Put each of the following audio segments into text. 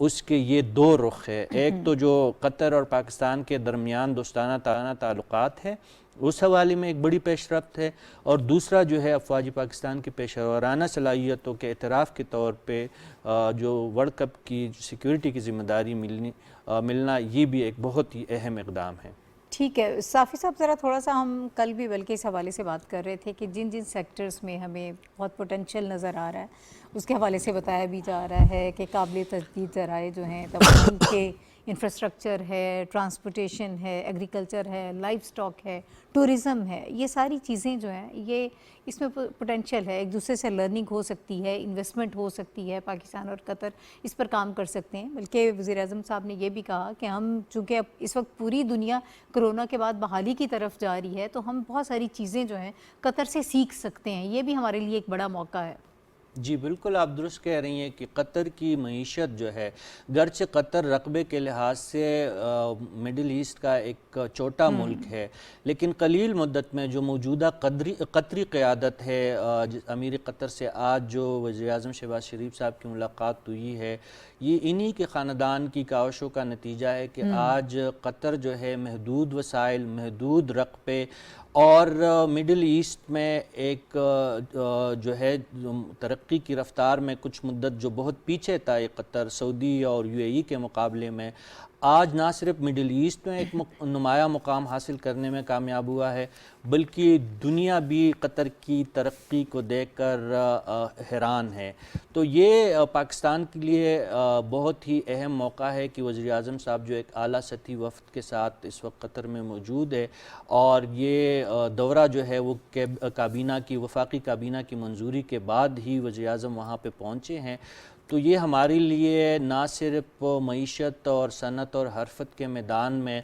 اس کے یہ دو رخ ہے. ایک تو جو قطر اور پاکستان کے درمیان دوستانہ تعلقات ہے اس حوالے میں ایک بڑی پیش رفت ہے, اور دوسرا جو ہے افواج پاکستان کی پیشہ ورانہ صلاحیتوں کے اعتراف کے طور پہ جو ورلڈ کپ کی سیکیورٹی کی ذمہ داری ملنا, یہ بھی ایک بہت ہی اہم اقدام ہے. ٹھیک ہے صافی صاحب, ذرا تھوڑا سا ہم کل بھی بلکہ اس حوالے سے بات کر رہے تھے کہ جن سیکٹرز میں ہمیں بہت پوٹینشیل نظر آ رہا ہے اس کے حوالے سے بتایا بھی جا رہا ہے کہ قابل تجدید ذرائع جو ہیں توانائی کے انفراسٹرکچر ہے, ٹرانسپورٹیشن ہے, ایگریکلچر ہے, لائف سٹاک ہے, ٹورزم ہے, یہ ساری چیزیں جو ہیں یہ اس میں پوٹینشیل ہے, ایک دوسرے سے لرننگ ہو سکتی ہے, انویسٹمنٹ ہو سکتی ہے, پاکستان اور قطر اس پر کام کر سکتے ہیں. بلکہ وزیر اعظم صاحب نے یہ بھی کہا کہ ہم چونکہ اب اس وقت پوری دنیا کرونا کے بعد بحالی کی طرف جا رہی ہے تو ہم بہت ساری چیزیں جو ہیں قطر سے سیکھ سکتے ہیں, یہ بھی ہمارے لیے ایک بڑا موقع ہے. جی بالکل, آپ درست کہہ رہی ہیں کہ قطر کی معیشت جو ہے, گرچہ قطر رقبے کے لحاظ سے مڈل ایسٹ کا ایک چھوٹا ملک ہے, لیکن قلیل مدت میں جو موجودہ قطری قیادت ہے, امیر قطر سے آج جو وزیر اعظم شہباز شریف صاحب کی ملاقات ہوئی ہے, یہ انہی کے خاندان کی کاوشوں کا نتیجہ ہے کہ آج قطر جو ہے محدود وسائل, محدود رقبے اور مڈل ایسٹ میں ایک جو ہے ترقی کی رفتار میں کچھ مدت جو بہت پیچھے تھا یہ قطر, سعودی اور یو اے ای کے مقابلے میں, آج نہ صرف مڈل ایسٹ میں ایک نمایاں مقام حاصل کرنے میں کامیاب ہوا ہے بلکہ دنیا بھی قطر کی ترقی کو دیکھ کر حیران ہے. تو یہ پاکستان کے لیے بہت ہی اہم موقع ہے کہ وزیر اعظم صاحب جو ایک اعلیٰ سطحی وفد کے ساتھ اس وقت قطر میں موجود ہے, اور یہ دورہ جو ہے وہ وفاقی کابینہ کی منظوری کے بعد ہی وزیر اعظم وہاں پہ پہنچے ہیں. تو یہ ہمارے لیے نہ صرف معیشت اور صنعت اور حرفت کے میدان میں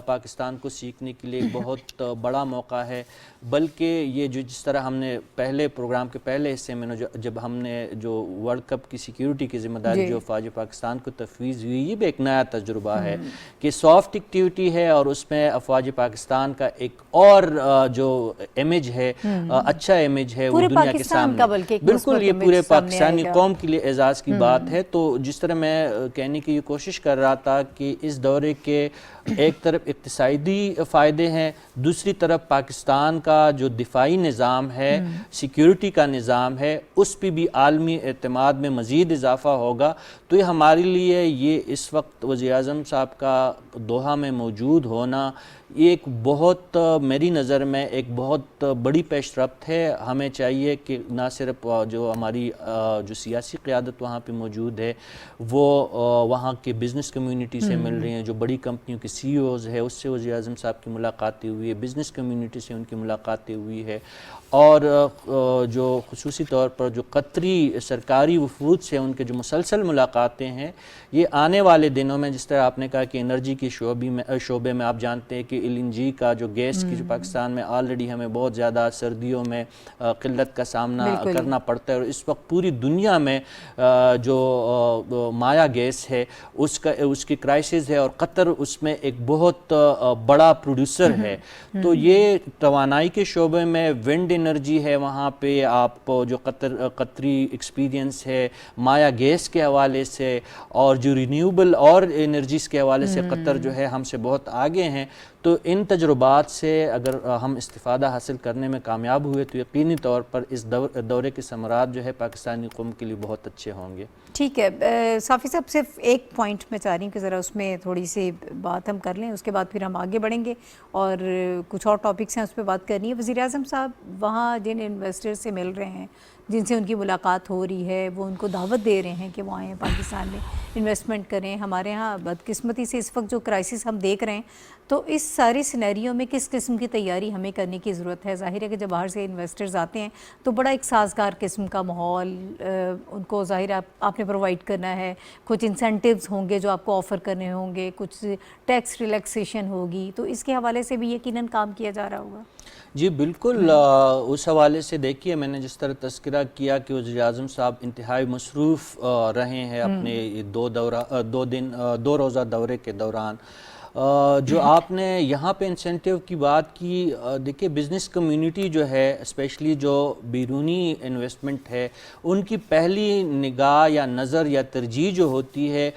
پاکستان کو سیکھنے کے لیے ایک بہت بڑا موقع ہے, بلکہ یہ جس طرح ہم نے پہلے پروگرام کے پہلے حصے میں جب ہم نے جو ورلڈ کپ کی سیکیورٹی کی ذمہ داری جو افواج پاکستان کو تفویض ہوئی, یہ بھی ایک نیا تجربہ ہے کہ سافٹ ایکٹیویٹی ہے اور اس میں افواج پاکستان کا ایک اور جو امیج ہے, اچھا امیج ہے وہ دنیا کے سامنے, بالکل یہ پورے پاکستانی قوم کے لیے اعزاز کی بات ہے. تو جس طرح میں کہنے کی یہ کوشش کر رہا تھا کہ اس دورے کے ایک طرف اقتصادی فائدے ہیں, دوسری طرف پاکستان کا جو دفاعی نظام ہے, سیکیورٹی کا نظام ہے, اس پہ بھی عالمی اعتماد میں مزید اضافہ ہوگا. تو یہ ہمارے لیے یہ اس وقت وزیر اعظم صاحب کا دوحہ میں موجود ہونا یہ ایک بہت میری نظر میں ایک بہت بڑی پیش رفت ہے. ہمیں چاہیے کہ نہ صرف جو ہماری جو سیاسی قیادت وہاں پہ موجود ہے وہ وہاں کے بزنس کمیونٹی سے مل رہی ہیں, جو بڑی کمپنیوں کے سی ای اوز ہے اس سے وزیر اعظم صاحب کی ملاقاتیں ہوئی ہے, بزنس کمیونٹی سے ان کی ملاقاتیں ہوئی ہے, اور جو خصوصی طور پر جو قطری سرکاری وفود سے ان کے جو مسلسل ملاقاتیں ہیں, یہ آنے والے دنوں میں جس طرح آپ نے کہا کہ انرجی کی شعبے میں آپ جانتے ہیں کہ ایل این جی کا جو گیس کی جو پاکستان میں آلریڈی ہمیں بہت زیادہ سردیوں میں قلت کا سامنا کرنا پڑتا ہے, اور اس وقت پوری دنیا میں جو مایا گیس ہے اس کی کرائسس ہے, اور قطر اس میں ایک بہت بڑا پروڈیوسر ہے. تو یہ توانائی کے شعبے میں ونڈ انرجی ہے, وہاں پہ آپ جو قطری ایکسپیرینس ہے مایا گیس کے حوالے سے, اور جو رینیوبل اور انرجیز کے حوالے سے قطر جو ہے ہم سے بہت آگے ہیں. تو ان تجربات سے اگر ہم استفادہ حاصل کرنے میں کامیاب ہوئے تو یقینی طور پر اس دورے کے ثمرات جو ہے پاکستانی قوم کے لیے بہت اچھے ہوں گے. ٹھیک ہے صافی صاحب, صرف ایک پوائنٹ میں چاہ رہی ہوں کہ ذرا اس میں تھوڑی سی بات ہم کر لیں, اس کے بعد پھر ہم آگے بڑھیں گے اور کچھ اور ٹاپکس ہیں اس پہ بات کرنی ہے. وزیر اعظم صاحب وہاں جن انویسٹر سے مل رہے ہیں, جن سے ان کی ملاقات ہو رہی ہے, وہ ان کو دعوت دے رہے ہیں کہ وہ آئیں پاکستان میں انویسٹمنٹ کریں. ہمارے ہاں بدقسمتی سے اس وقت جو کرائسس ہم دیکھ رہے ہیں تو اس ساری سینیریو میں کس قسم کی تیاری ہمیں کرنے کی ضرورت ہے؟ ظاہر ہے کہ جب باہر سے انویسٹرز آتے ہیں تو بڑا ایک سازگار قسم کا ماحول ان کو ظاہر آپ نے پرووائڈ کرنا ہے, کچھ انسینٹیوز ہوں گے جو آپ کو آفر کرنے ہوں گے, کچھ ٹیکس ریلیکسیشن ہوگی, تو اس کے حوالے سے بھی یقیناً کام کیا جا رہا ہوگا. جی بالکل, اس حوالے سے دیکھیے میں نے جس طرح تذکرہ کیا کہ وزیر اعظم صاحب انتہائی مصروف رہے ہیں اپنے دو روزہ دورے کے دوران, جو آپ نے یہاں پہ انسینٹیو کی بات کی، دیکھیے بزنس کمیونٹی جو ہے اسپیشلی جو بیرونی انویسٹمنٹ ہے، ان کی پہلی نگاہ یا نظر یا ترجیح جو ہوتی ہے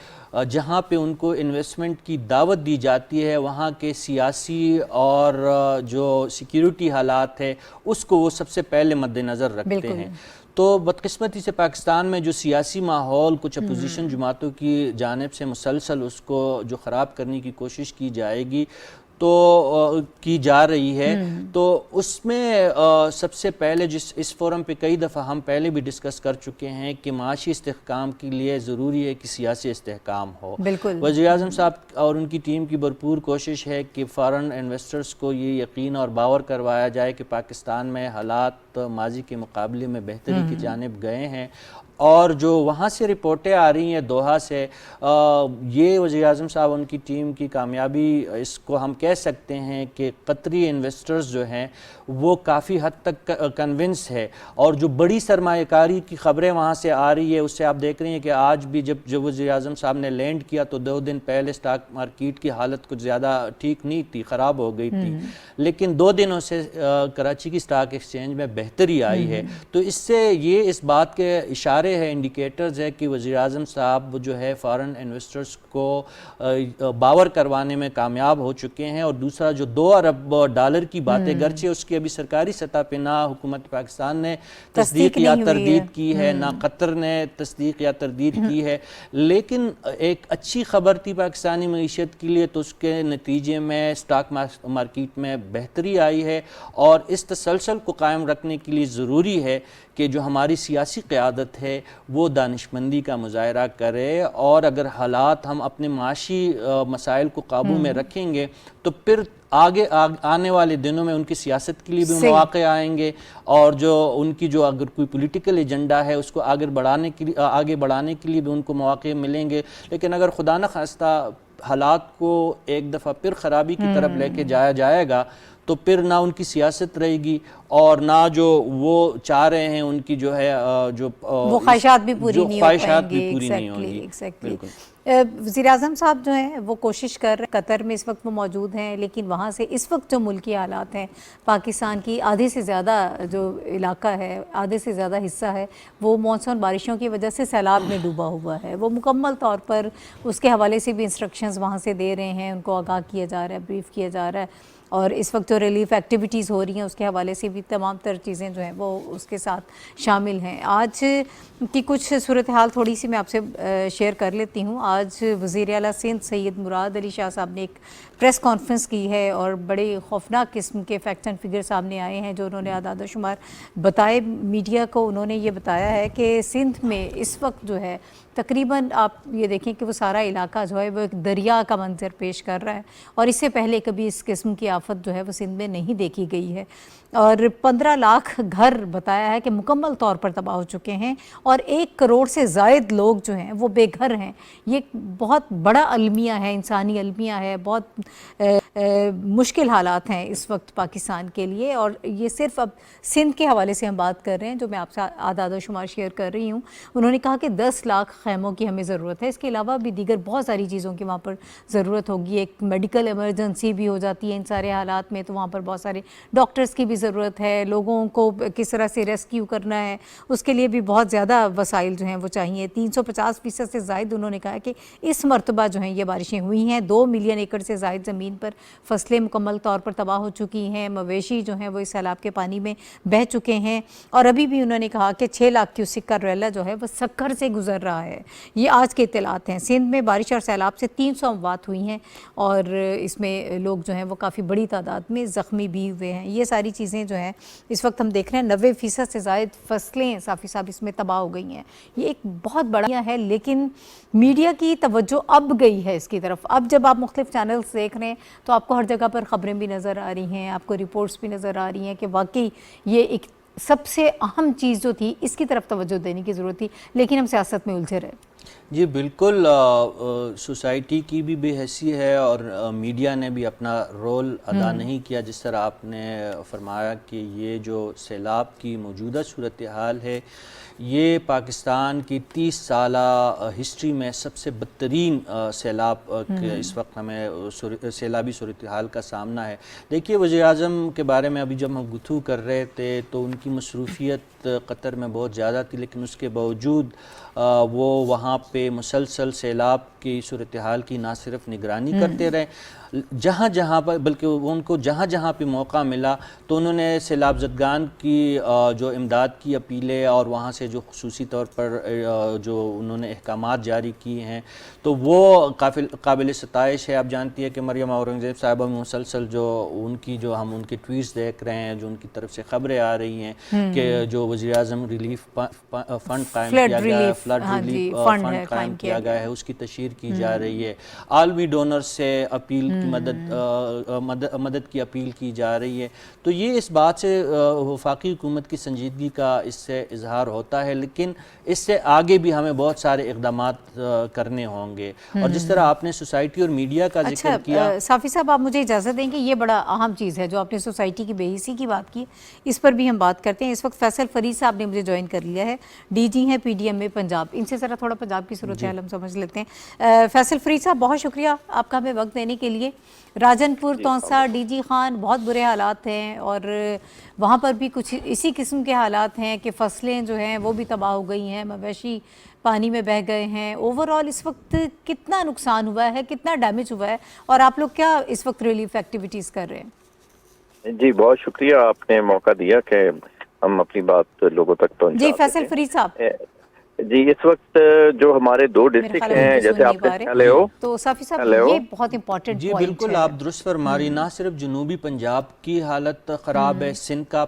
جہاں پہ ان کو انویسٹمنٹ کی دعوت دی جاتی ہے، وہاں کے سیاسی اور جو سیکیورٹی حالات ہے اس کو وہ سب سے پہلے مد نظر رکھتے ہیں۔ تو بدقسمتی سے پاکستان میں جو سیاسی ماحول کچھ اپوزیشن جماعتوں کی جانب سے مسلسل اس کو جو خراب کرنے کی کوشش کی جائے گی تو کی جا رہی ہے، تو اس میں سب سے پہلے اس فورم پہ کئی دفعہ ہم پہلے بھی ڈسکس کر چکے ہیں کہ معاشی استحکام کے لیے ضروری ہے کہ سیاسی استحکام ہو۔ وزیر اعظم صاحب اور ان کی ٹیم کی بھرپور کوشش ہے کہ فارن انویسٹرز کو یہ یقین اور باور کروایا جائے کہ پاکستان میں حالات ماضی کے مقابلے میں بہتری کی جانب گئے ہیں، اور جو وہاں سے رپورٹیں آ رہی ہیں دوحہ سے، یہ وزیر اعظم صاحب ان کی ٹیم کی کامیابی، اس کو ہم کہہ سکتے ہیں کہ قطری انویسٹرز جو ہیں وہ کافی حد تک کنونس ہے، اور جو بڑی سرمایہ کاری کی خبریں وہاں سے آ رہی ہے اس سے آپ دیکھ رہے ہیں کہ آج بھی جب وزیر اعظم صاحب نے لینڈ کیا تو 2 دن پہلے اسٹاک مارکیٹ کی حالت کچھ زیادہ ٹھیک نہیں تھی، خراب ہو گئی تھی، لیکن 2 دنوں سے کراچی کی اسٹاک ایکسچینج میں بہتری آئی ہے۔ تو اس سے یہ اس بات کے اشارے ہے، انڈیکیٹرز ہے کہ وزیر اعظم صاحب جو ہے فارن انویسٹرز کو باور کروانے میں کامیاب ہو چکے ہیں، اور دوسرا جو $2 ارب کی باتیں گرچہ اس کی ابھی سرکاری سطح پہ نہ حکومت پاکستان نے تصدیق یا تردید کی ہے، نہ قطر نے تصدیق یا تردید کی ہے، لیکن ایک اچھی خبر تھی پاکستانی معیشت کے لیے، تو اس کے نتیجے میں اسٹاک مارکیٹ میں بہتری آئی ہے، اور اس تسلسل کو قائم رکھنے کے لیے ضروری ہے کہ جو ہماری سیاسی قیادت ہے وہ دانشمندی کا مظاہرہ کرے، اور اگر حالات ہم اپنے معاشی مسائل کو قابو میں رکھیں گے تو پھر آنے والے دنوں میں ان کی سیاست کے لیے بھی مواقع آئیں گے، اور جو ان کی جو اگر کوئی پولیٹیکل ایجنڈا ہے اس کو آگے بڑھانے کے لیے بھی ان کو مواقع ملیں گے۔ لیکن اگر خدا نخواستہ حالات کو ایک دفعہ پھر خرابی کی طرف لے کے جایا جائے گا تو پھر نہ ان کی سیاست رہے گی، اور نہ جو وہ چاہ رہے ہیں ان کی جو ہے جو وہ خواہشات بھی پوری نہیں ہو پائیں گی۔ وزیر اعظم صاحب جو ہیں وہ کوشش کر رہے ہیں، قطر میں اس وقت وہ موجود ہیں، لیکن وہاں سے اس وقت جو ملکی حالات ہیں، پاکستان کی آدھے سے زیادہ جو علاقہ ہے، آدھے سے زیادہ حصہ ہے، وہ مانسون بارشوں کی وجہ سے سیلاب میں ڈوبا ہوا ہے۔ وہ مکمل طور پر اس کے حوالے سے بھی انسٹرکشنز وہاں سے دے رہے ہیں، ان کو آگاہ کیا جا رہا ہے، بریف کیا جا رہا ہے، اور اس وقت جو ریلیف ایکٹیویٹیز ہو رہی ہیں اس کے حوالے سے بھی تمام تر چیزیں جو ہیں وہ اس کے ساتھ شامل ہیں۔ آج کی کچھ صورتحال تھوڑی سی میں آپ سے شیئر کر لیتی ہوں۔ آج وزیر اعلیٰ سندھ سید مراد علی شاہ صاحب نے ایک پریس کانفرنس کی ہے، اور بڑے خوفناک قسم کے فیکٹس اینڈ فگر سامنے آئے ہیں جو انہوں نے اعداد و شمار بتائے میڈیا کو۔ انہوں نے یہ بتایا ہے کہ سندھ میں اس وقت جو ہے تقریباً آپ یہ دیکھیں کہ وہ سارا علاقہ جو ہے وہ ایک دریا کا منظر پیش کر رہا ہے، اور اس سے پہلے کبھی اس قسم کی آفت جو ہے وہ سندھ میں نہیں دیکھی گئی ہے، اور 15 لاکھ گھر بتایا ہے کہ مکمل طور پر تباہ ہو چکے ہیں، اور 1 کروڑ سے زائد لوگ جو ہیں وہ بے گھر ہیں۔ یہ بہت بڑا المیہ ہے، انسانی المیہ ہے، بہت مشکل حالات ہیں اس وقت پاکستان کے لیے، اور یہ صرف اب سندھ کے حوالے سے ہم بات کر رہے ہیں جو میں آپ سے اعداد و شمار شیئر کر رہی ہوں۔ انہوں نے کہا کہ 10 لاکھ خیموں کی ہمیں ضرورت ہے، اس کے علاوہ بھی دیگر بہت ساری چیزوں کی وہاں پر ضرورت ہوگی۔ ایک میڈیکل ایمرجنسی بھی ہو جاتی ہے ان سارے حالات میں، تو وہاں پر بہت سارے ڈاکٹرز کی بھی ضرورت ہے، لوگوں کو کس طرح سے ریسکیو کرنا ہے اس کے لیے بھی بہت زیادہ وسائل جو ہیں وہ چاہیے۔ 350% سے زائد انہوں نے کہا کہ اس مرتبہ جو ہیں یہ بارشیں ہوئی ہیں، 2 ملین ایکڑ سے زائد زمین پر فصلیں مکمل طور پر تباہ ہو چکی ہیں، مویشی جو ہیں وہ اس سیلاب کے پانی میں بہہ چکے ہیں، اور ابھی بھی انہوں نے کہا کہ 6 لاکھ کیوسک کا ریلا جو ہے وہ سکھر سے گزر رہا ہے۔ یہ آج کے اطلاعات ہیں۔ سندھ میں بارش اور سیلاب سے 300 اموات ہوئی ہیں، اور اس میں لوگ جو ہیں وہ کافی بڑی تعداد میں زخمی بھی ہوئے ہیں۔ یہ ساری چیزیں جو ہیں اس وقت ہم دیکھ رہے ہیں 90% سے زائد فصلیں صافی صاحب اس میں تباہ ہو گئی ہیں۔ یہ ایک بہت بڑا ہے، لیکن میڈیا کی توجہ اب گئی ہے اس کی طرف۔ اب جب آپ مختلف چینلز دیکھ رہے ہیں تو آپ کو ہر جگہ پر خبریں بھی نظر آ رہی ہیں، آپ کو رپورٹس بھی نظر آ رہی ہیں کہ واقعی یہ ایک سب سے اہم چیز جو تھی اس کی طرف توجہ دینے کی ضرورت تھی، لیکن ہم سیاست میں الجھے رہے۔ جی بالکل، سوسائٹی کی بھی بے حسی ہے، اور میڈیا نے بھی اپنا رول ادا نہیں کیا، جس طرح آپ نے فرمایا کہ یہ جو سیلاب کی موجودہ صورتحال ہے یہ پاکستان کی 30 سالہ ہسٹری میں سب سے بدترین سیلاب اس وقت ہمیں سیلابی صورتحال کا سامنا ہے۔ دیکھیے وزیر اعظم کے بارے میں ابھی جب ہم گفتگو کر رہے تھے تو ان کی مصروفیت قطر میں بہت زیادہ تھی، لیکن اس کے باوجود وہ وہاں پہ مسلسل سیلاب کی صورتحال کی نہ صرف نگرانی کرتے رہے، جہاں جہاں پر بلکہ ان کو جہاں جہاں پہ موقع ملا تو انہوں نے سیلاب زدگان کی جو امداد کی اپیلیں اور وہاں سے جو خصوصی طور پر جو انہوں نے احکامات جاری کیے ہیں تو وہ قابل ستائش ہے۔ آپ جانتی ہے کہ مریم اورنگزیب صاحبہ مسلسل جو ہم ان کے ٹویٹس دیکھ رہے ہیں، جو ان کی طرف سے خبریں آ رہی ہیں کہ جو وزیر اعظم ریلیف فنڈ قائم کیا گیا ہے، فلڈ ریلیف فنڈ قائم کیا گیا ہے، اس کی تشہیر کی جا رہی ہے، عالمی ڈونر سے اپیل کی مدد کی اپیل کی جا رہی ہے۔ تو یہ اس بات سے وفاقی حکومت کی سنجیدگی کا اس سے اظہار ہوتا ہے، لیکن اس سے آگے بھی ہمیں بہت سارے اقدامات کرنے ہوں گے۔ اور جس طرح آپ نے سوسائٹی اور میڈیا کا ذکر کیا، صافی صاحب آپ مجھے اجازت دیں کہ یہ بڑا اہم چیز ہے جو آپ نے سوسائٹی کی بے حسی کی بات کی، اس پر بھی ہم بات کرتے ہیں۔ اس وقت فیصل فرید صاحب نے مجھے جوائن کر لیا ہے، ڈی جی ہیں پی ڈی ایم میں پنجاب، ان سے ذرا تھوڑا پنجاب کی صورتحال ہم سمجھ لیتے ہیں۔ فیصل فرید صاحب بہت شکریہ آپ کا ہمیں وقت دینے کے لیے۔ راجن پور تونسا ڈی جی خان بہت برے حالات ہیں اور وہاں پر بھی کچھ اسی قسم کے حالات ہیں کہ فصلیں جو ہیں وہ بھی تباہ ہو گئی ہیں، مویشی پانی میں بہہ گئے ہیں۔ اوورآل اس وقت کتنا نقصان ہوا ہے، کتنا ڈیمیج ہوا ہے، اور آپ لوگ کیا اس وقت ریلیف ایکٹیویٹیز کر رہے ہیں؟ جی بہت شکریہ، آپ نے موقع دیا کہ ہم اپنی بات لوگوں تک پہنچا جی فیصل فرید صاحب، جی اس وقت جو ہمارے دو ڈسٹرکٹ ہیں، جیسے آپ نے تو صافی صاحب یہ بہت امپورٹنٹ جی بالکل آپ درست فرما رہی، نہ صرف جنوبی پنجاب کی حالت خراب ہے، سندھ کا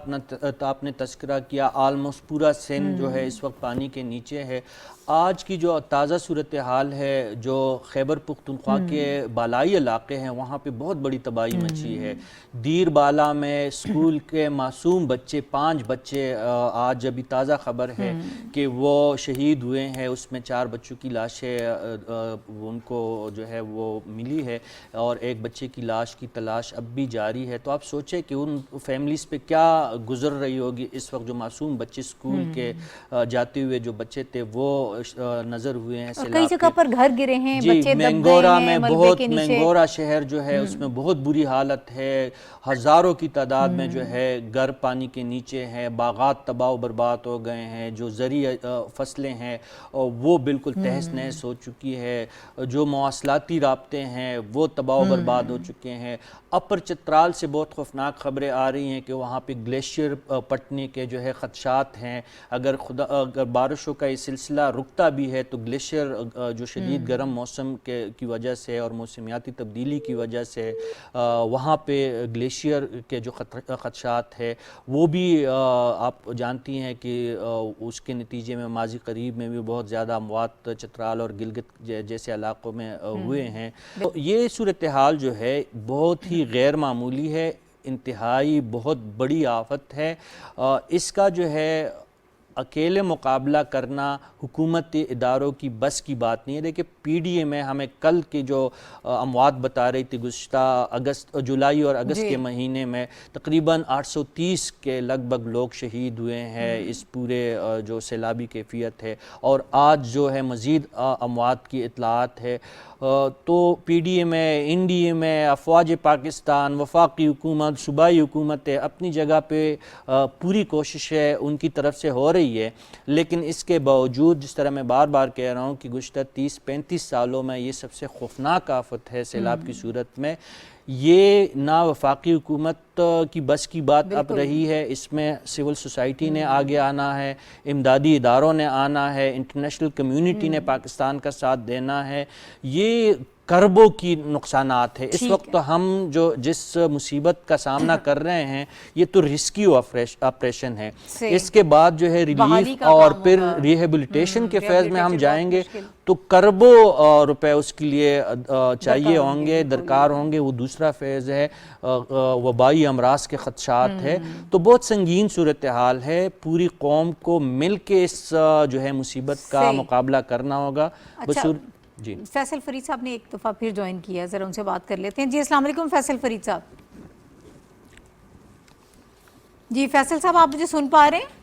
آپ نے تذکرہ کیا، آلموسٹ پورا سندھ جو ہے اس وقت پانی کے نیچے ہے۔ آج کی جو تازہ صورتحال ہے، جو خیبر پختونخوا کے بالائی علاقے ہیں وہاں پہ بہت بڑی تباہی مچی ہے۔ دیر بالا میں اسکول کے معصوم بچے 5 بچے، آج ابھی تازہ خبر ہے کہ وہ شہید ہوئے ہیں، اس میں 4 بچوں کی لاشیں ان کو جو ہے وہ ملی ہے اور ایک بچے کی لاش کی تلاش اب بھی جاری ہے۔ تو آپ سوچیں کہ ان فیملیز پہ کیا گزر رہی ہوگی اس وقت، جو معصوم بچے اسکول کے جاتے ہوئے جو بچے تھے وہ نظر ہوئے ہیں سیلاب کئی جگہ پر گھر گرے ہیں، جی بچے مینگورا میں بہت، مینگورا شہر جو ہے اس میں بہت بری حالت ہے، ہزاروں کی تعداد میں جو ہے گھر پانی کے نیچے ہیں، باغات تباہ و برباد ہو گئے ہیں، جو زرعی فصلیں ہیں وہ بالکل تہس نہس ہو چکی ہے، جو مواصلاتی رابطے ہیں وہ تباہ و برباد ہو چکے ہیں۔ اپر چترال سے بہت خوفناک خبریں آ رہی ہیں کہ وہاں پہ گلیشیئر پٹنے کے جو ہے خدشات ہیں، اگر بارشوں کا یہ سلسلہ رکتا بھی ہے تو گلیشیئر جو شدید گرم موسم کی وجہ سے اور موسمیاتی تبدیلی کی وجہ سے وہاں پہ گلیشیئر کے جو خدشات ہے وہ بھی آپ جانتی ہیں کہ اس کے نتیجے میں ماضی قریب میں بھی بہت زیادہ اموات چترال اور گلگت جیسے علاقوں میں ہوئے ہیں۔ تو یہ صورتحال جو ہے بہت ہی غیر معمولی ہے، انتہائی بہت بڑی آفت ہے۔ اس کا جو ہے اکیلے مقابلہ کرنا حکومتی اداروں کی بس کی بات نہیں ہے۔ دیکھیں پی ڈی اے میں ہمیں کل کی جو اموات بتا رہی تھی، گزشتہ جولائی اور اگست کے مہینے میں تقریباً 830 کے لگ بھگ لوگ شہید ہوئے ہیں اس پورے جو سیلابی کیفیت ہے، اور آج جو ہے مزید اموات کی اطلاعات ہے۔ تو پی ڈی اے میں، این ڈی اے میں، افواج پاکستان، وفاقی حکومت، صوبائی حکومتیں اپنی جگہ پہ پوری کوششیں ان کی طرف سے ہو رہی ہے، لیکن اس کے باوجود جس طرح میں بار بار کہہ رہا ہوں کہ گزشتہ 30-35 سالوں میں یہ سب سے خوفناک آفت ہے سیلاب کی صورت میں۔ یہ نہ وفاقی حکومت کی بس کی بات اب رہی ہے، اس میں سول سوسائٹی نے آگے آنا ہے، امدادی اداروں نے آنا ہے، انٹرنیشنل کمیونٹی نے پاکستان کا ساتھ دینا ہے۔ یہ کربوں کی نقصانات ہے اس وقت، ہم جس مصیبت کا سامنا کر رہے ہیں یہ تو ریسکیو آپریشن ہے، اس کے بعد جو ہے ریلیف اور پھر ریہیبلیٹیشن کے فیز میں ہم جائیں گے تو کربوں روپے اس کے لیے چاہیے ہوں گے، درکار ہوں گے۔ وہ دوسرا فیز ہے، وبائی امراض کے خدشات ہے، تو بہت سنگین صورتحال ہے۔ پوری قوم کو مل کے اس جو ہے مصیبت کا مقابلہ کرنا ہوگا۔ جی فیصل فرید صاحب نے ایک دفعہ پھر جوائن کیا، ذرا ان سے بات کر لیتے ہیں۔ جی السلام علیکم فیصل فرید صاحب۔ جی فیصل صاحب آپ مجھے سن پا رہے ہیں؟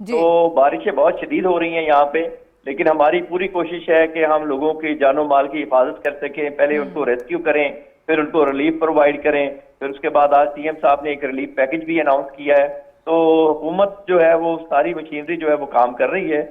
تو بارشیں بہت شدید ہو رہی ہیں یہاں پہ، لیکن ہماری پوری کوشش ہے کہ ہم لوگوں کی جان و مال کی حفاظت کر سکیں، پہلے ان کو ریسکیو کریں، پھر ان کو ریلیف پرووائڈ کریں، پھر اس کے بعد آج سی ایم صاحب نے ایک ریلیف پیکج بھی اناؤنس کیا ہے. تو حکومت جو ہے وہ ساری مشینری جو ہے وہ کام کر رہی ہے.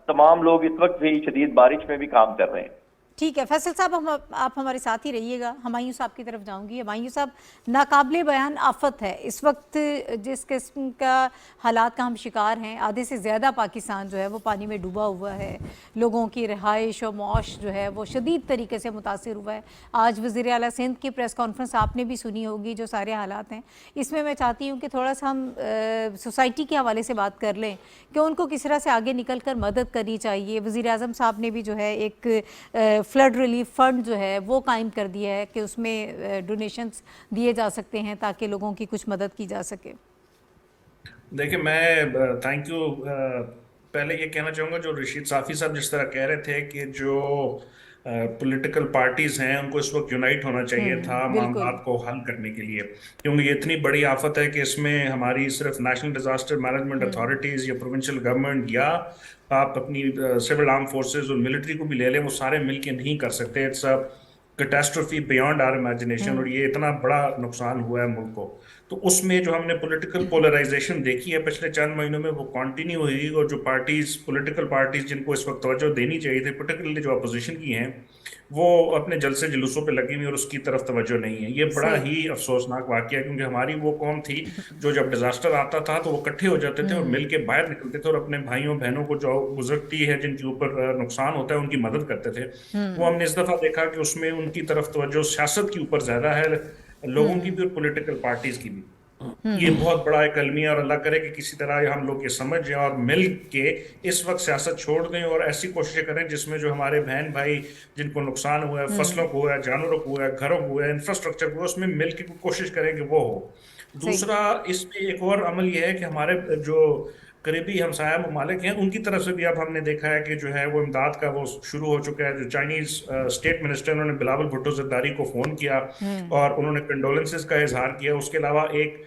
تمام لوگ اس وقت بھی شدید بارش میں بھی کام کر رہے ہیں. ٹھیک ہے فیصل صاحب، آپ ہمارے ساتھ ہی رہیے گا. ہمایوں صاحب کی طرف جاؤں گی. ہمایوں صاحب، ناقابل بیان آفت ہے اس وقت جس قسم کا حالات کا ہم شکار ہیں. آدھے سے زیادہ پاکستان جو ہے وہ پانی میں ڈوبا ہوا ہے. لوگوں کی رہائش و معاش جو ہے وہ شدید طریقے سے متاثر ہوا ہے. آج وزیر اعلیٰ سندھ کی پریس کانفرنس آپ نے بھی سنی ہوگی. جو سارے حالات ہیں اس میں چاہتی ہوں کہ تھوڑا سا ہم سوسائٹی کے حوالے سے بات کر لیں کہ ان کو کس طرح سے آگے نکل کر مدد کرنی چاہیے. وزیر اعظم صاحب نے بھی جو ہے ایک فلڈ ریلیف فنڈ جو ہے وہ قائم کر دیا ہے کہ اس میں ڈونیشنز دیے جا سکتے ہیں تاکہ لوگوں کی کچھ مدد کی جا سکے. دیکھیں، میں تھینک یو پہلے یہ کہنا چاہوں گا، جو رشید صافی صاحب جس طرح کہہ رہے تھے کہ جو پولیٹیکل پارٹیز ہیں ان کو اس وقت یونائٹ ہونا چاہیے تھا معاملات کو حل کرنے کے لیے، کیونکہ یہ اتنی بڑی آفت ہے کہ اس میں ہماری صرف نیشنل ڈیزاسٹر مینجمنٹ اتھارٹیز یا پروونشل گورنمنٹ یا آپ اپنی سول آرم فورسز اور ملٹری کو بھی لے لیں، وہ سارے مل کے نہیں کر سکتے. It's a catastrophe beyond our imagination, اور یہ اتنا بڑا نقصان ہوا ہے ملک کو. تو اس میں جو ہم نے پولیٹیکل پولرائزیشن دیکھی ہے پچھلے چند مہینوں میں، وہ کنٹینیو ہوئی، اور جو پارٹیز پولیٹیکل پارٹیز جن کو اس وقت توجہ دینی چاہیے تھی، پرٹیکولرلی جو اپوزیشن کی ہیں، وہ اپنے جلسے جلوسوں پہ لگی ہوئی اور اس کی طرف توجہ نہیں ہے. یہ بڑا ہی افسوسناک واقعہ ہے، کیونکہ ہماری وہ قوم تھی جو جب ڈیزاسٹر آتا تھا تو وہ اکٹھے ہو جاتے تھے اور مل کے باہر نکلتے تھے اور اپنے بھائیوں بہنوں کو جو گزرتی ہے، جن کے اوپر نقصان ہوتا ہے، ان کی مدد کرتے تھے. وہ ہم نے اس دفعہ دیکھا کہ اس میں ان کی طرف توجہ سیاست کے اوپر زیادہ ہے، لوگوں کی بھی اور پولیٹیکل پارٹیز کی بھی. یہ بہت بڑا ایک المیہ، اور اللہ کرے کہ کسی طرح ہم لوگ یہ سمجھ جائیں اور مل کے اس وقت سیاست چھوڑ دیں اور ایسی کوششیں کریں جس میں جو ہمارے بہن بھائی جن کو نقصان ہوا ہے، فصلوں کو ہوا ہے، جانوروں کو ہوا ہے، گھروں کو ہوا ہے، انفراسٹرکچر کو، اس میں مل کے کوشش کریں کہ وہ ہو. دوسرا اس میں ایک اور عمل یہ ہے کہ ہمارے جو قریبی ہمسایہ ممالک ہیں ان کی طرف سے بھی اب ہم نے دیکھا ہے کہ جو ہے وہ امداد کا وہ شروع ہو چکا ہے. جو چائنیز اسٹیٹ منسٹر، انہوں نے بلاول بھٹو زرداری کو فون کیا اور انہوں نے کنڈولنسز کا اظہار کیا. اس کے علاوہ ایک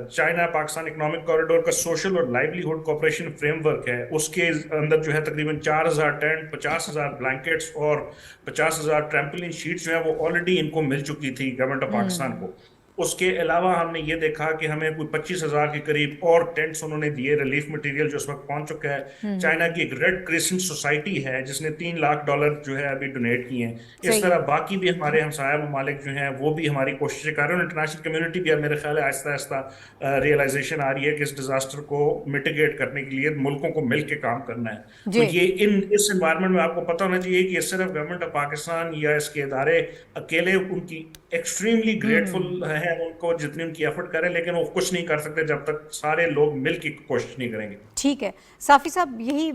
چائنا پاکستان اکنامک کوریڈور کا سوشل اور لائیولیہڈ کوآپریشن فریم ورک ہے، اس کے اندر جو ہے تقریباً 4000 ٹینٹ، 50,000 بلینکٹس اور 50,000 ٹریمپلین شیٹس جو ہیں وہ آلریڈی ان کو مل چکی تھی گورنمنٹ آف پاکستان کو. اس کے علاوہ ہم نے یہ دیکھا کہ ہمیں کوئی 25,000 کے قریب اور ٹینٹس انہوں نے دیے، ریلیف مٹیریل جو اس وقت پہنچ چکا ہے. چائنا کی ایک ریڈ کریسنٹ سوسائٹی ہے جس نے $3 لاکھ جو ہے ابھی ڈونیٹ کیے ہیں. اس طرح باقی بھی ہمارے ہمسایہ ممالک جو ہیں وہ بھی ہماری کوششیں کر رہے ہیں. انٹرنیشنل کمیونٹی بھی اب میرے خیال ہے آہستہ آہستہ ریئلائزیشن آ رہی ہے کہ اس ڈیزاسٹر کو میٹیگیٹ کرنے کے لیے ملکوں کو مل کے کام کرنا ہے. تو یہ اس انوائرمنٹ میں آپ کو پتہ ہونا چاہیے کہ صرف گورنمنٹ آف پاکستان یا اس کے ادارے اکیلے ان کی ایکسٹریملی گریٹفل ہیں ان کو جتنی ان کی ایفرٹ کریں، لیکن وہ کچھ نہیں کر سکتے جب تک سارے لوگ مل کے کوشش نہیں کریں گے. ٹھیک ہے صافی صاحب، یہی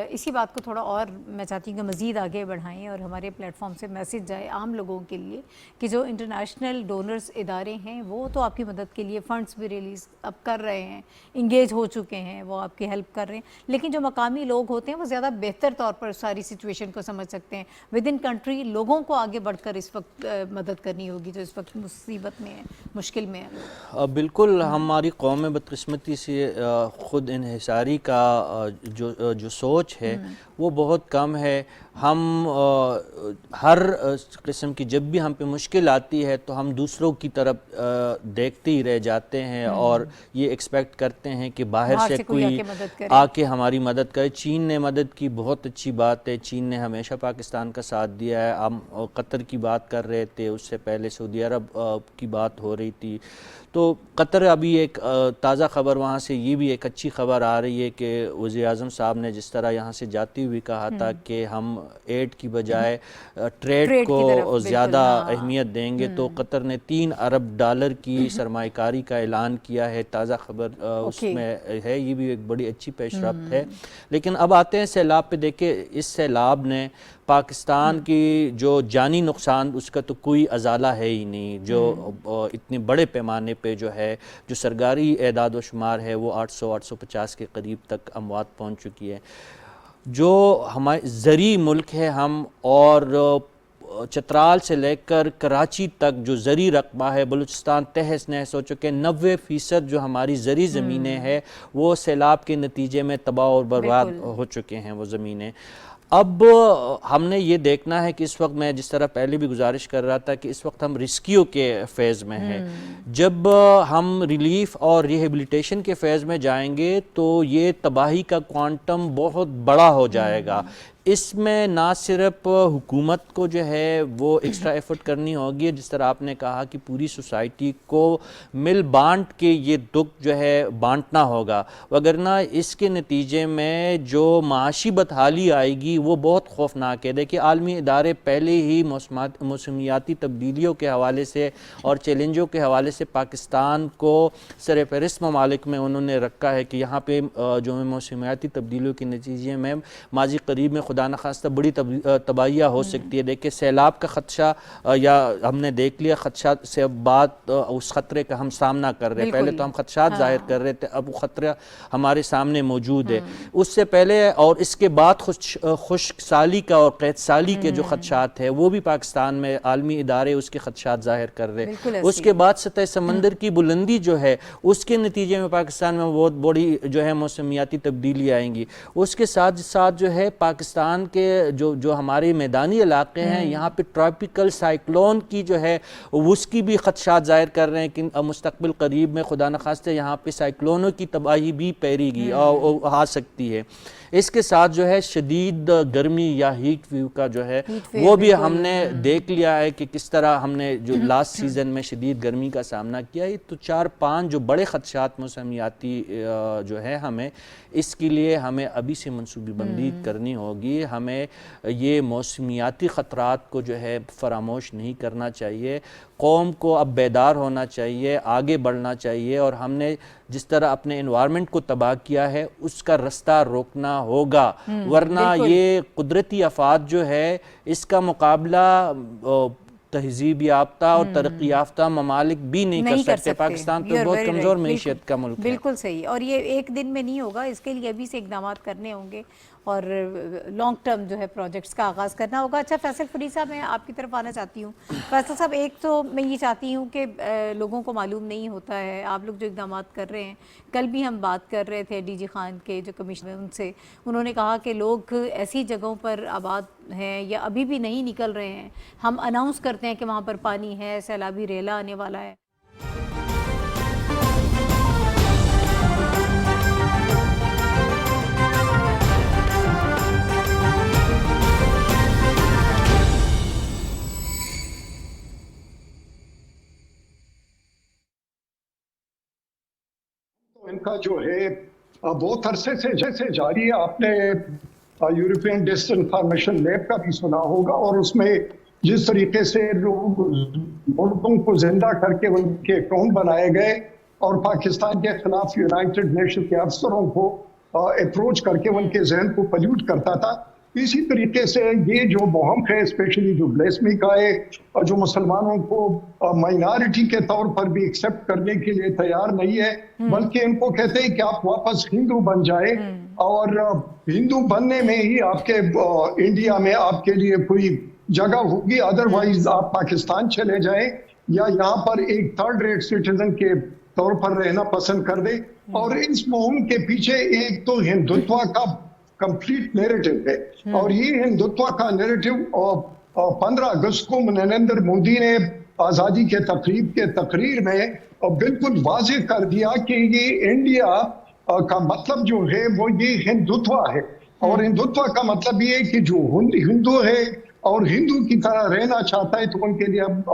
اسی بات کو تھوڑا اور میں چاہتی ہوں کہ مزید آگے بڑھائیں اور ہمارے پلیٹ فارم سے میسج جائے عام لوگوں کے لیے کہ جو انٹرنیشنل ڈونرز ادارے ہیں وہ تو آپ کی مدد کے لیے فنڈز بھی ریلیز اب کر رہے ہیں، انگیج ہو چکے ہیں، وہ آپ کی ہیلپ کر رہے ہیں، لیکن جو مقامی لوگ ہوتے ہیں وہ زیادہ بہتر طور پر ساری سچویشن کو سمجھ سکتے ہیں. ود ان کنٹری لوگوں کو آگے بڑھ کر اس وقت مدد کرنی ہوگی جو اس وقت مصیبت میں ہے، مشکل میں ہے. بالکل، ہماری قوم میں بدقسمتی سے خود انحصاری کا جو سوچ ہے وہ بہت کم ہے. ہم ہر قسم کی جب بھی ہم پہ مشکل آتی ہے تو ہم دوسروں کی طرف دیکھتے ہی رہ جاتے ہیں اور یہ ایکسپیکٹ کرتے ہیں کہ باہر سے کوئی آ کے ہماری مدد کرے. چین نے مدد کی، بہت اچھی بات ہے. چین نے ہمیشہ پاکستان کا ساتھ دیا ہے. ہم قطر کی بات کر رہے تھے، اس سے پہلے سعودی عرب کی بات ہو رہی تھی. تو قطر ابھی ایک تازہ خبر وہاں سے یہ بھی ایک اچھی خبر آ رہی ہے کہ وزیر اعظم صاحب نے جس طرح یہاں سے جاتی ہوئی کہا تھا کہ ہم ایڈ کی بجائے ٹریڈ کو زیادہ اہمیت دیں گے، تو قطر نے $3 ارب کی سرمایہ کاری کا اعلان کیا ہے. تازہ خبر اس میں ہے، یہ بھی ایک بڑی اچھی پیش رفت ہے. لیکن اب آتے ہیں سیلاب پہ. دیکھیں اس سیلاب نے پاکستان کی جو جانی نقصان اس کا تو کوئی ازالہ ہے ہی نہیں. جو اتنے بڑے پیمانے پہ جو ہے جو سرکاری اعداد و شمار ہے وہ 850 کے قریب تک اموات پہنچ چکی ہے. جو ہمارے زرعی ملک ہے ہم، اور چترال سے لے کر کراچی تک جو زرعی رقبہ ہے بلوچستان تہس نہس ہو چکے، 90% جو ہماری زرعی زمینیں ہیں وہ سیلاب کے نتیجے میں تباہ اور برباد ہو چکے ہیں وہ زمینیں۔ اب ہم نے یہ دیکھنا ہے کہ اس وقت میں جس طرح پہلے بھی گزارش کر رہا تھا کہ اس وقت ہم ریسکیو کے فیز میں ہیں، جب ہم ریلیف اور ریہیبلیٹیشن کے فیز میں جائیں گے تو یہ تباہی کا کوانٹم بہت بڑا ہو جائے گا۔ اس میں نہ صرف حکومت کو جو ہے وہ ایکسٹرا ایفرٹ کرنی ہوگی، جس طرح آپ نے کہا کہ پوری سوسائٹی کو مل بانٹ کے یہ دکھ جو ہے بانٹنا ہوگا، وگرنہ اس کے نتیجے میں جو معاشی بدحالی آئے گی وہ بہت خوفناک ہے۔ دیکھیں عالمی ادارے پہلے ہی موسمیاتی تبدیلیوں کے حوالے سے اور چیلنجوں کے حوالے سے پاکستان کو سر فہرست ممالک میں انہوں نے رکھا ہے کہ یہاں پہ جو موسمیاتی تبدیلیوں کے نتیجے میں ماضی قریب میں خدا نخواستہ بڑی تباہیاں ہو سکتی ہے۔ دیکھیں سیلاب کا خدشہ یا ہم نے دیکھ لیا خدشات سے بعد اس خطرے کا ہم سامنا کر رہے ہیں، پہلے تو ہم خدشات ظاہر کر رہے تھے، اب وہ خطرہ ہمارے سامنے موجود ہے۔ اس سے پہلے اور اس کے بعد خشک سالی کا اور قحط سالی کے جو خدشات ہیں وہ بھی پاکستان میں عالمی ادارے اس کے خدشات ظاہر کر رہے ہیں۔ اس کے بعد سطح سمندر کی بلندی جو ہے اس کے نتیجے میں پاکستان میں بہت بڑی جو ہے موسمیاتی تبدیلی آئیں گی۔ اس کے ساتھ ساتھ جو ہے پاکستان کے جو ہمارے میدانی علاقے ہیں یہاں پہ ٹراپیکل سائیکلون کی جو ہے اس کی بھی خدشات ظاہر کر رہے ہیں کہ مستقبل قریب میں خدا نخواستہ یہاں پہ سائیکلونوں کی تباہی بھی پیری گی آ سکتی ہے۔ اس کے ساتھ جو ہے شدید گرمی یا ہیٹ ویو کا جو ہے وہ بھی ہم نے دیکھ لیا ہے کہ کس طرح ہم نے جو لاسٹ سیزن میں شدید گرمی کا سامنا کیا ہے۔ تو 4-5 جو بڑے خدشات موسمیاتی جو ہے ہمیں اس کے لیے ہمیں ابھی سے منصوبہ بندی کرنی ہوگی۔ ہمیں یہ موسمیاتی خطرات کو جو ہے فراموش نہیں کرنا چاہیے، قوم کو اب بیدار ہونا چاہیے، آگے بڑھنا چاہیے، اور ہم نے جس طرح اپنے انوائرمنٹ کو تباہ کیا ہے اس کا رستہ روکنا ہوگا، ورنہ یہ قدرتی آفات جو ہے اس کا مقابلہ تہذیب یافتہ اور ترقی یافتہ ممالک بھی نہیں کر سکتے۔ پاکستان تو بہت کمزور معیشت کا ملک ہے۔ بالکل صحیح، اور یہ ایک دن میں نہیں ہوگا، اس کے لیے ابھی سے اقدامات کرنے ہوں گے اور لانگ ٹرم جو ہے پروجیکٹس کا آغاز کرنا ہوگا۔ اچھا فیصل فرید صاحب، میں آپ کی طرف آنا چاہتی ہوں۔ فیصل صاحب، ایک تو میں یہ چاہتی ہوں کہ لوگوں کو معلوم نہیں ہوتا ہے، آپ لوگ جو اقدامات کر رہے ہیں، کل بھی ہم بات کر رہے تھے ڈی جی خان کے جو کمشنر ان سے، انہوں نے کہا کہ لوگ ایسی جگہوں پر آباد ہیں یا ابھی بھی نہیں نکل رہے ہیں، ہم اناؤنس کرتے ہیں کہ وہاں پر پانی ہے، سیلابی ریلا آنے والا ہے۔ ان کا جو ہے بہت عرصے سے جاری ہے۔ آپ نے یورپین ڈسٹ انفارمیشن لیب کا بھی سنا ہوگا، اور اس میں جس طریقے سے لوگ مردوں کو زندہ کر کے ان کے اکاؤنٹ بنائے گئے اور پاکستان کے خلاف یونائٹڈ نیشن کے افسروں کو اپروچ کر کے ان کے ذہن کو پلیوٹ کرتا تھا، اسی طریقے سے یہ جو مہم ہے اسپیشلی جو بلیسمی کا ہے اور جو مسلمانوں کو مائنارٹی کے طور پر بھی ایکسپٹ کرنے کے لیے تیار نہیں ہے، بلکہ ان کو کہتے ہیں کہ آپ واپس ہندو بن جائے، اور ہندو بننے میں ہی آپ کے انڈیا میں آپ کے لیے کوئی جگہ ہوگی، ادروائز آپ پاکستان چلے جائیں یا یہاں پر ایک تھرڈ ریٹ سٹیزن کے طور پر رہنا پسند کر دیں۔ اور اس مہم کے پیچھے ایک تو ہندوتوا کا کمپلیٹ نیریٹو ہے، اور یہ ہندوتوا کا نیریٹو 15 اگست کو نریندر مودی نے آزادی کے تقریب کے تقریر میں بالکل واضح کر دیا کہ یہ انڈیا کا مطلب جو ہے وہ یہ ہندوتوا ہے، اور ہندوتوا کا مطلب یہ ہے کہ جو ہندو ہے اور ہندو کی طرح رہنا چاہتا ہے تو ان کے لیے اب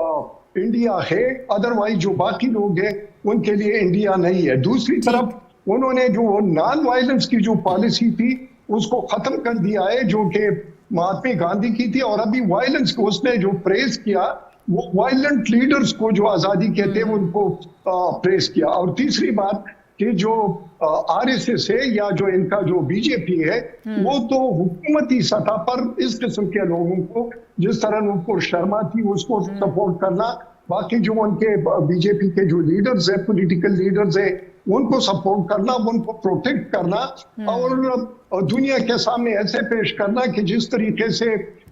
انڈیا ہے، ادروائز جو باقی لوگ ہیں ان کے لیے انڈیا نہیں ہے۔ دوسری طرف انہوں نے جو نان وائلنس کی جو پالیسی تھی اس کو ختم کر دیا ہے، جو کہ مہاتما گاندھی کی تھی، اور ابھی وائلنس کو اس نے جو پریز کیا وہ وائلنٹ لیڈرز کو جو آزادی کہتے ہیں ان کو پریز کیا۔ اور تیسری بات کہ جو آر ایس ایس ہے یا جو ان کا جو بی جے پی ہے وہ تو حکومتی سطح پر اس قسم کے لوگوں کو جس طرح نوپور شرما تھی اس کو سپورٹ کرنا، باقی جو ان کے بی جے پی کے جو لیڈرز ہیں پولیٹیکل لیڈرز ہیں ان کو سپورٹ کرنا، ان کو پروٹیکٹ کرنا، اور دنیا کے سامنے ایسے پیش کرنا کہ جس طریقے سے